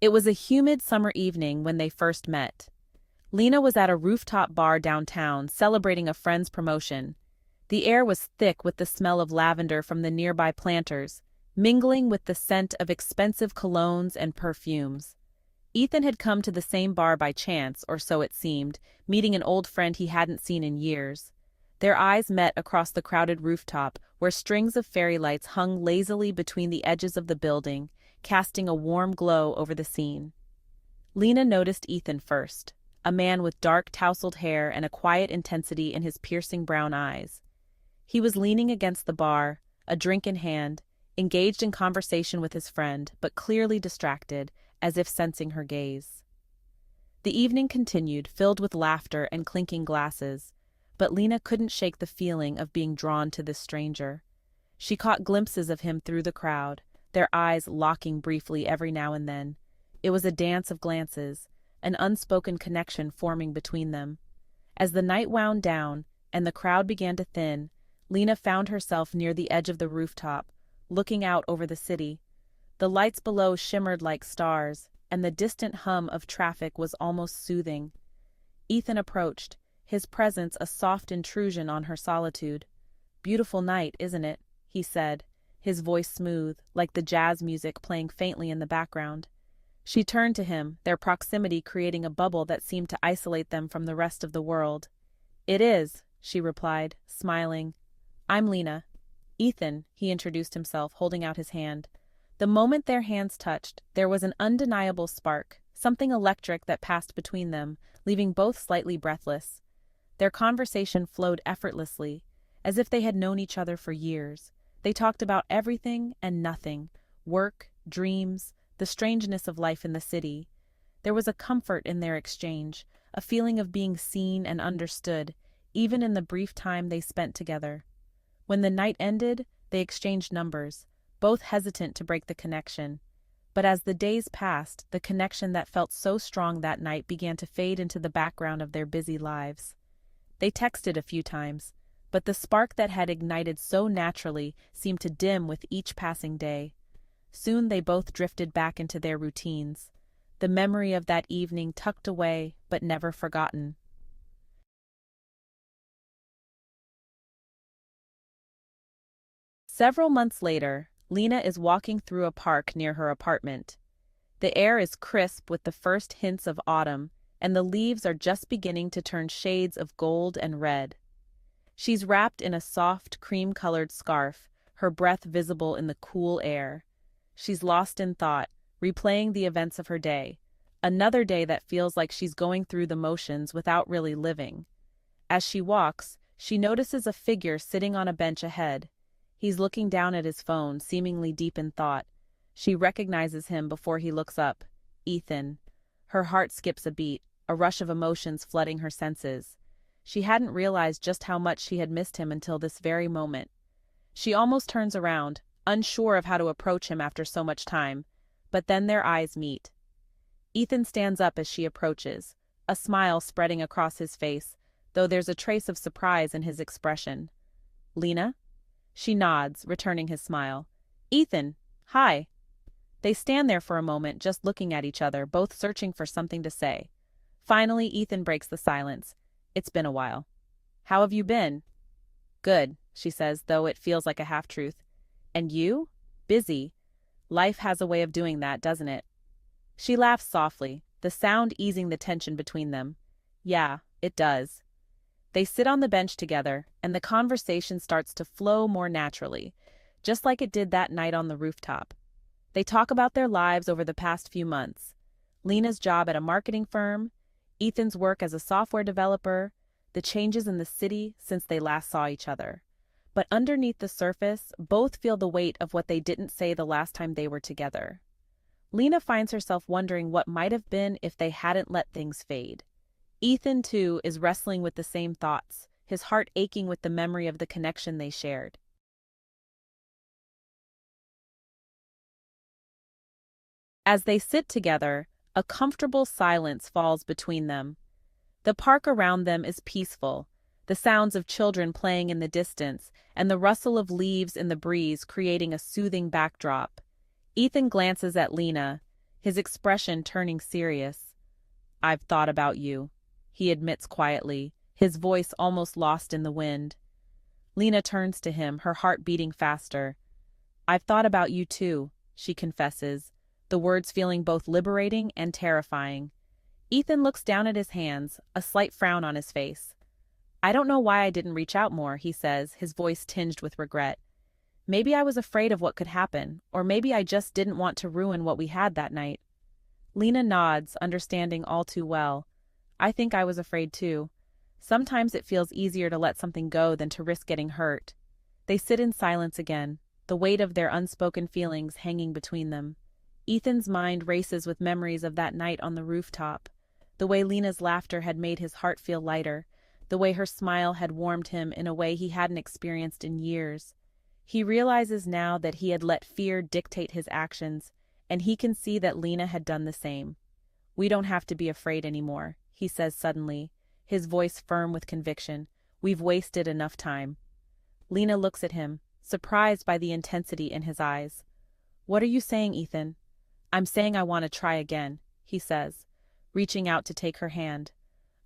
It was a humid summer evening when they first met. Lena was at a rooftop bar downtown celebrating a friend's promotion. The air was thick with the smell of lavender from the nearby planters, mingling with the scent of expensive colognes and perfumes. Ethan had come to the same bar by chance, or so it seemed, meeting an old friend he hadn't seen in years. Their eyes met across the crowded rooftop, where strings of fairy lights hung lazily between the edges of the building, casting a warm glow over the scene. Lena noticed Ethan first, a man with dark tousled hair and a quiet intensity in his piercing brown eyes. He was leaning against the bar, a drink in hand, engaged in conversation with his friend, but clearly distracted, as if sensing her gaze. The evening continued, filled with laughter and clinking glasses, but Lena couldn't shake the feeling of being drawn to this stranger. She caught glimpses of him through the crowd, their eyes locking briefly every now and then. It was a dance of glances, an unspoken connection forming between them. As the night wound down and the crowd began to thin, Lena found herself near the edge of the rooftop, looking out over the city. The lights below shimmered like stars, and the distant hum of traffic was almost soothing. Ethan approached, his presence a soft intrusion on her solitude. "Beautiful night, isn't it?" he said, his voice smooth, like the jazz music playing faintly in the background. She turned to him, their proximity creating a bubble that seemed to isolate them from the rest of the world. "It is," she replied, smiling. "I'm Lena." "Ethan," he introduced himself, holding out his hand. The moment their hands touched, there was an undeniable spark, something electric that passed between them, leaving both slightly breathless. Their conversation flowed effortlessly, as if they had known each other for years. They talked about everything and nothing, work, dreams, the strangeness of life in the city. There was a comfort in their exchange, a feeling of being seen and understood, even in the brief time they spent together. When the night ended, they exchanged numbers, both hesitant to break the connection. But as the days passed, the connection that felt so strong that night began to fade into the background of their busy lives. They texted a few times, but the spark that had ignited so naturally seemed to dim with each passing day. Soon they both drifted back into their routines, the memory of that evening tucked away but never forgotten. Several months later, Lena is walking through a park near her apartment. The air is crisp with the first hints of autumn, and the leaves are just beginning to turn shades of gold and red. She's wrapped in a soft, cream-colored scarf, her breath visible in the cool air. She's lost in thought, replaying the events of her day, another day that feels like she's going through the motions without really living. As she walks, she notices a figure sitting on a bench ahead. He's looking down at his phone, seemingly deep in thought. She recognizes him before he looks up. Ethan. Her heart skips a beat, a rush of emotions flooding her senses. She hadn't realized just how much she had missed him until this very moment. She almost turns around, unsure of how to approach him after so much time, but then their eyes meet. Ethan stands up as she approaches, a smile spreading across his face, though there's a trace of surprise in his expression. "Lena?" She nods, returning his smile. "Ethan, hi." They stand there for a moment, just looking at each other, both searching for something to say. Finally, Ethan breaks the silence. "It's been a while." "How have you been?" "Good," she says, though it feels like a half-truth. "And you?" "Busy. Life has a way of doing that, doesn't it?" She laughs softly, the sound easing the tension between them. "Yeah, it does." They sit on the bench together, and the conversation starts to flow more naturally, just like it did that night on the rooftop. They talk about their lives over the past few months. Lena's job at a marketing firm, Ethan's work as a software developer, the changes in the city since they last saw each other. But underneath the surface, both feel the weight of what they didn't say the last time they were together. Lena finds herself wondering what might have been if they hadn't let things fade. Ethan, too, is wrestling with the same thoughts, his heart aching with the memory of the connection they shared. As they sit together, a comfortable silence falls between them. The park around them is peaceful, the sounds of children playing in the distance and the rustle of leaves in the breeze creating a soothing backdrop. Ethan glances at Lena, his expression turning serious. "I've thought about you," he admits quietly, his voice almost lost in the wind. Lena turns to him, her heart beating faster. "I've thought about you too," she confesses, the words feeling both liberating and terrifying. Ethan looks down at his hands, a slight frown on his face. "I don't know why I didn't reach out more," he says, his voice tinged with regret. "Maybe I was afraid of what could happen, or maybe I just didn't want to ruin what we had that night." Lena nods, understanding all too well. "I think I was afraid too. Sometimes it feels easier to let something go than to risk getting hurt." They sit in silence again, the weight of their unspoken feelings hanging between them. Ethan's mind races with memories of that night on the rooftop, the way Lena's laughter had made his heart feel lighter, the way her smile had warmed him in a way he hadn't experienced in years. He realizes now that he had let fear dictate his actions, and he can see that Lena had done the same. "We don't have to be afraid anymore," he says suddenly, his voice firm with conviction. "We've wasted enough time." Lena looks at him, surprised by the intensity in his eyes. "What are you saying, Ethan?" "I'm saying I want to try again," he says, reaching out to take her hand.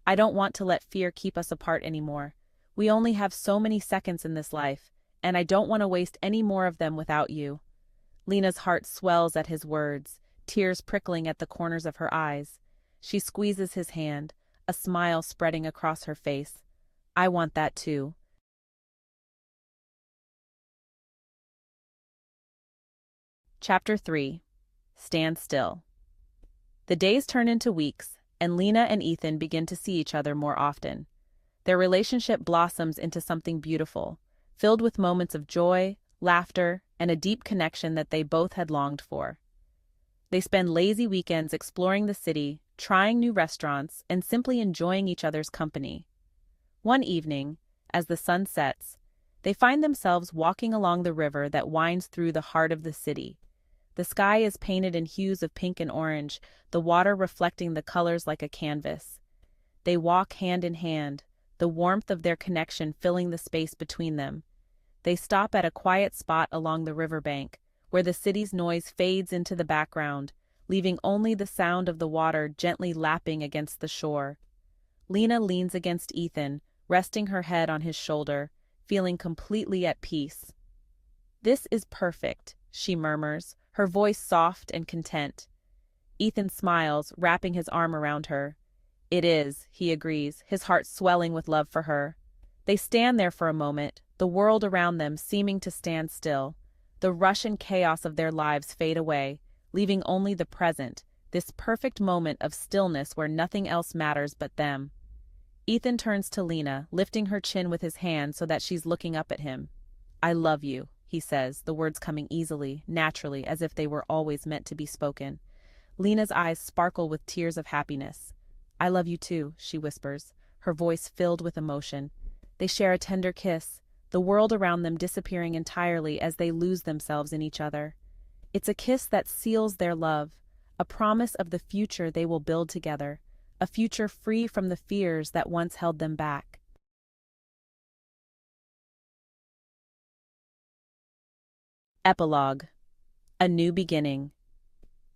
"I don't want to let fear keep us apart anymore. We only have so many seconds in this life, and I don't want to waste any more of them without you." Lena's heart swells at his words, tears prickling at the corners of her eyes. She squeezes his hand, a smile spreading across her face. "I want that too." Chapter 3. Stand Still. The days turn into weeks, and Lena and Ethan begin to see each other more often. Their relationship blossoms into something beautiful, filled with moments of joy, laughter, and a deep connection that they both had longed for. They spend lazy weekends exploring the city, trying new restaurants, and simply enjoying each other's company. One evening, as the sun sets, they find themselves walking along the river that winds through the heart of the city. The sky is painted in hues of pink and orange, the water reflecting the colors like a canvas. They walk hand in hand, the warmth of their connection filling the space between them. They stop at a quiet spot along the riverbank, where the city's noise fades into the background, leaving only the sound of the water gently lapping against the shore. Lena leans against Ethan, resting her head on his shoulder, feeling completely at peace. "This is perfect," she murmurs, her voice soft and content. Ethan smiles, wrapping his arm around her. "It is," he agrees, his heart swelling with love for her. They stand there for a moment, the world around them seeming to stand still. The rush and chaos of their lives fade away, leaving only the present, this perfect moment of stillness where nothing else matters but them. Ethan turns to Lena, lifting her chin with his hand so that she's looking up at him. "I love you," he says, the words coming easily, naturally, as if they were always meant to be spoken. Lena's eyes sparkle with tears of happiness. "I love you too," she whispers, her voice filled with emotion. They share a tender kiss, the world around them disappearing entirely as they lose themselves in each other. It's a kiss that seals their love, a promise of the future they will build together, a future free from the fears that once held them back. Epilogue. A New Beginning.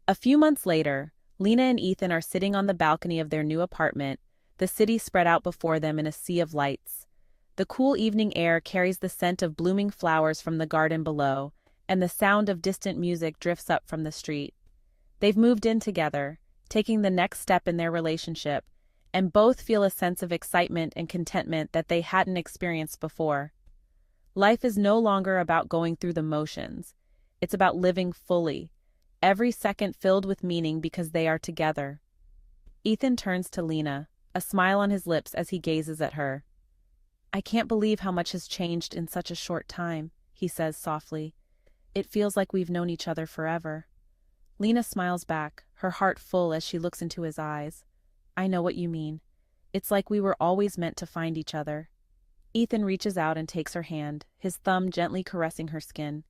A few months later, Lena and Ethan are sitting on the balcony of their new apartment, the city spread out before them in a sea of lights. The cool evening air carries the scent of blooming flowers from the garden below, and the sound of distant music drifts up from the street. They've moved in together, taking the next step in their relationship, and both feel a sense of excitement and contentment that they hadn't experienced before. Life is no longer about going through the motions. It's about living fully, every second filled with meaning because they are together. Ethan turns to Lena, a smile on his lips as he gazes at her. "I can't believe how much has changed in such a short time," he says softly. "It feels like we've known each other forever." Lena smiles back, her heart full as she looks into his eyes. "I know what you mean. It's like we were always meant to find each other." Ethan reaches out and takes her hand, his thumb gently caressing her skin.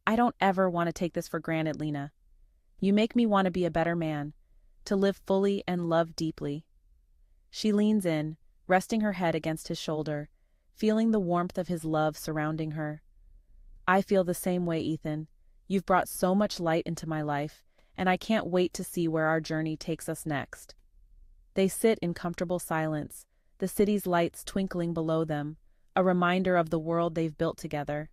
"I don't ever want to take this for granted, Lena. You make me want to be a better man, to live fully and love deeply." She leans in, resting her head against his shoulder, feeling the warmth of his love surrounding her. "I feel the same way, Ethan. You've brought so much light into my life, and I can't wait to see where our journey takes us next." They sit in comfortable silence, the city's lights twinkling below them, a reminder of the world they've built together.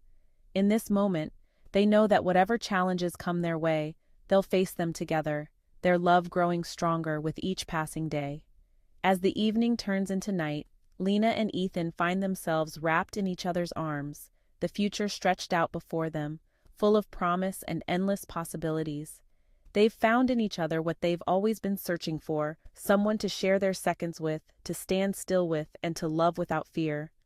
In this moment, they know that whatever challenges come their way, they'll face them together, their love growing stronger with each passing day. As the evening turns into night, Lena and Ethan find themselves wrapped in each other's arms, the future stretched out before them, full of promise and endless possibilities. They've found in each other what they've always been searching for, someone to share their seconds with, to stand still with, and to love without fear.